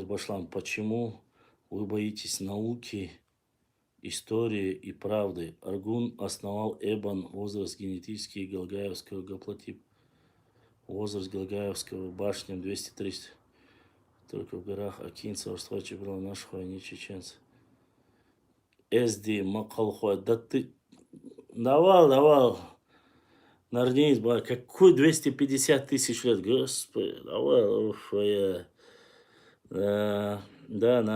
Башлан, почему вы боитесь науки, истории и правды? Аргун основал Эбан, возраст генетический Галгаевского гаплотип. Возраст Галгаевского башням 200-300. Только в горах Акинца, Орства, Чебрала, Нашхуа, они чеченцы. СД, Макалхуа, да ты... Давал. Нарнись, какой 250 тысяч лет, господи, давай, уф, я... Да,